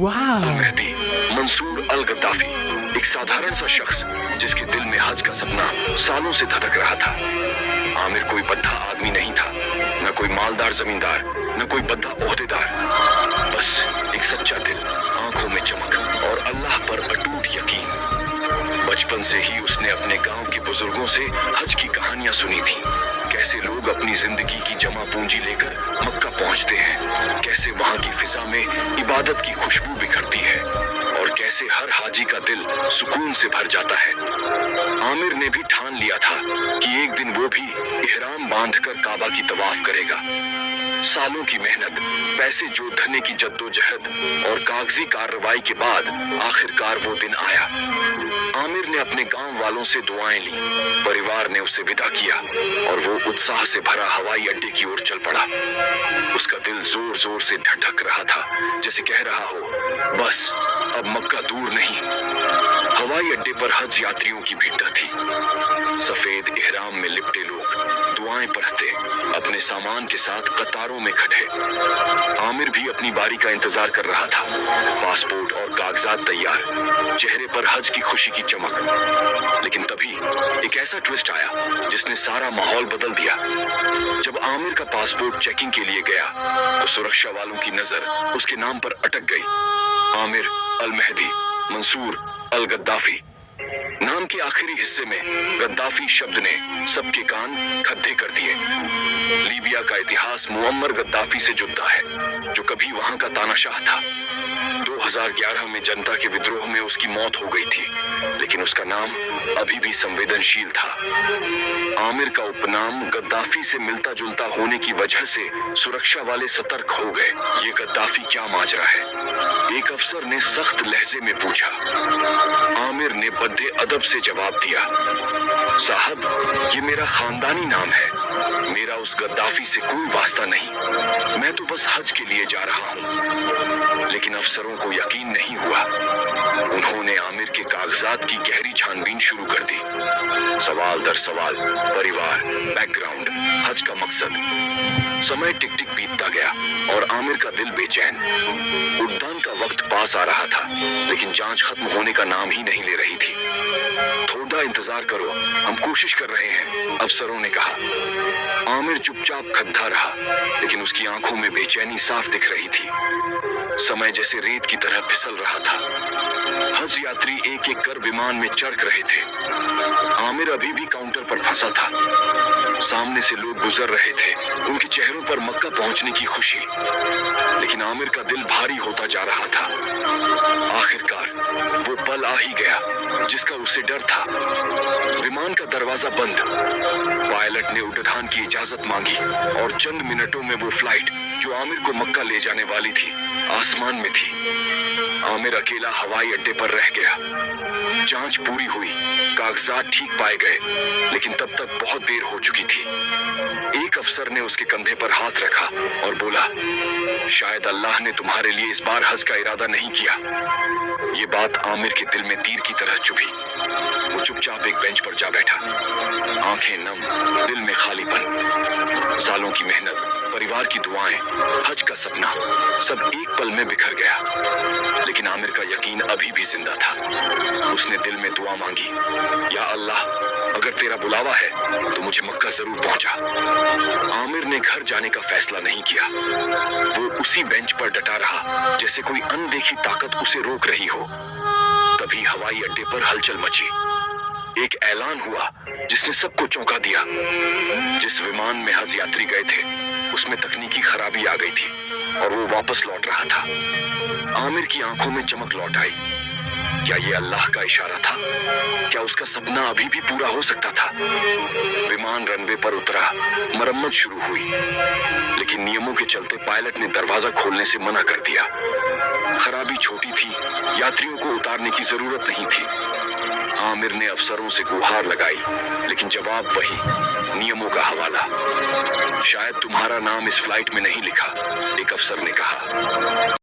वाह! मेहदी मंसूर अल गद्दाफी, एक साधारण सा शख्स जिसके दिल में हज का सपना सालों से धधक रहा था। आमिर कोई बद्धा आदमी नहीं था, न कोई मालदार जमींदार, न कोई बद्धा ओहदेदार, बस एक सच्चा दिल, आंखों में चमक और अल्लाह पर अटूट यकीन। बचपन से ही उसने अपने गांव के बुजुर्गों से हज की कहानियां सुनी थी। कैसे लोग अपनी जिंदगी की जमा पूंजी लेकर मक्का पहुंचते हैं, कैसे वहां की फिजा में इबादत की खुशबू बिखरती है और कैसे हर हाजी का दिल सुकून से भर जाता है। आमिर ने भी ठान लिया था कि एक दिन वो भी इहराम बांधकर काबा की तवाफ करेगा। सालों की मेहनत, पैसे जोड़ने की जद्दोजहद और कागजी कार्रवाई के बाद आखिरकार वो दिन आया। आमिर ने अपने गांव वालों से दुआएं ली, परिवार ने उसे विदा किया और वो उत्साह से भरा हवाई अड्डे की ओर चल पड़ा। उसका दिल जोर जोर से धड़क रहा था, जैसे कह रहा हो, बस अब मक्का दूर नहीं। हवाई अड्डे पर हज यात्रियों की भीड़ थी। सफेद इहराम में लिपटे लोग दुआएं पढ़ते अपने सामान के साथ कतारों में खड़े। आमिर भी अपनी बारी का इंतजार कर रहा था, पासपोर्ट और कागजात तैयार, चेहरे पर हज की खुशी की चमक। लेकिन तभी एक ऐसा ट्विस्ट आया जिसने सारा माहौल बदल दिया। जब आमिर का पासपोर्ट चेकिंग के लिए गया तो सुरक्षा वालों की नजर उसके नाम पर अटक गई। आमिर अल मेहदी मंसूर अल गद्दाफी। नाम के आखिरी हिस्से में गद्दाफी शब्द ने सबके कान खद्दे कर दिए। लीबिया का इतिहास मुअम्मर गद्दाफी से जुड़ता है, जो कभी वहां का तानाशाह था। 2011 में जनता के विद्रोह में उसकी मौत हो गई थी, लेकिन उसका नाम अभी भी संवेदनशील था। आमिर का उपनाम गद्दाफी से मिलता जुलता होने की वजह से सुरक्षा वाले सतर्क हो गए। ये गद्दाफी क्या माजरा है? एक अफसर ने सख्त लहजे में पूछा। आमिर ने बद्दे अदब से जवाब दिया, साहब, ये मेरा खानदानी नाम है, मेरा उस गद्दाफी से कोई वास्ता नहीं, मैं तो बस हज के लिए जा रहा हूँ। लेकिन अफसरों को यकीन नहीं हुआ। उन्होंने आमिर के कागजात की गहरी छानबीन शुरू कर दी। सवाल दर सवाल, परिवार, बैकग्राउंड, हज का मकसद। समय टिक टिक बीतता गया और आमिर का दिल बेचैन। उड़ान का वक्त पास आ रहा था, लेकिन जांच खत्म होने का नाम ही नहीं ले रही थी। थोड़ा इंतजार करो, हम कोशिश कर रहे हैं, अफसरों ने कहा। आमिर चुपचाप खद्दा रहा, लेकिन उसकी आंखों में बेचैनी साफ दिख रही थी। समय जैसे रेत की तरह फिसल रहा था। हज यात्री एक एक कर विमान में चढ़ रहे थे। आमिर अभी भी काउंटर पर फंसा था। सामने से लोग गुजर रहे थे, उनके चेहरों पर मक्का पहुंचने की खुशी। लेकिन आमिर का दिल भारी होता जा रहा था। आखिरकार वो पल आ ही गया जिसका उसे डर था। विमान का दरवाजा बंद। पायलट ने उड़ान की इजाजत मांगी और चंद मिनटों में वो फ्लाइट जो आमिर को मक्का ले जाने वाली थी, आसमान में थी। आमिर अकेला हवाई अड्डे पर रह गया। जांच पूरी हुई, कागजात ठीक पाए गए, लेकिन तब तक बहुत देर हो चुकी थी। एक अफसर ने उसके कंधे पर हाथ रखा और बोला, शायद अल्लाह ने तुम्हारे लिए इस बार हज का इरादा नहीं किया। ये बात आमिर के दिल में तीर की तरह चुभी। वो चुपचाप एक बेंच पर जा बैठा, आंखें नम, दिल में खालीपन। सालों की मेहनत, परिवार की दुआएं, हज का सपना, सब एक पल में बिखर गया। लेकिन आमिर का यकीन अभी भी जिंदा था। उसने दिल में दुआ मांगी, या अल्लाह, अगर तेरा बुलावा है तो मुझे मक्का जरूर पहुंचा। आमिर ने घर जाने का फैसला नहीं किया। वो उसी बेंच पर डटा रहा, जैसे कोई अनदेखी ताकत उसे रोक रही हो। तभी हवाई अड्डे पर हलचल मची। एक ऐलान हुआ जिसने सबको चौंका दिया। जिस विमान में हज यात्री गए थे, उसमें तकनीकी खराबी आ गई थी और वो वापस लौट रहा था। आमिर की आंखों में चमक लौट आई। क्या ये अल्लाह का इशारा था? क्या उसका सपना अभी भी पूरा हो सकता था? विमान रनवे पर उतरा, मरम्मत शुरू हुई, लेकिन नियमों के चलते पायलट ने दरवाजा खोलने से मना कर दिया। खराबी छोटी थी, यात्रियों को उतारने की जरूरत नहीं थी। आमिर ने अफसरों से गुहार लगाई, लेकिन जवाब वही, नियमों का हवाला। शायद तुम्हारा नाम इस फ्लाइट में नहीं लिखा, एक अफसर ने कहा।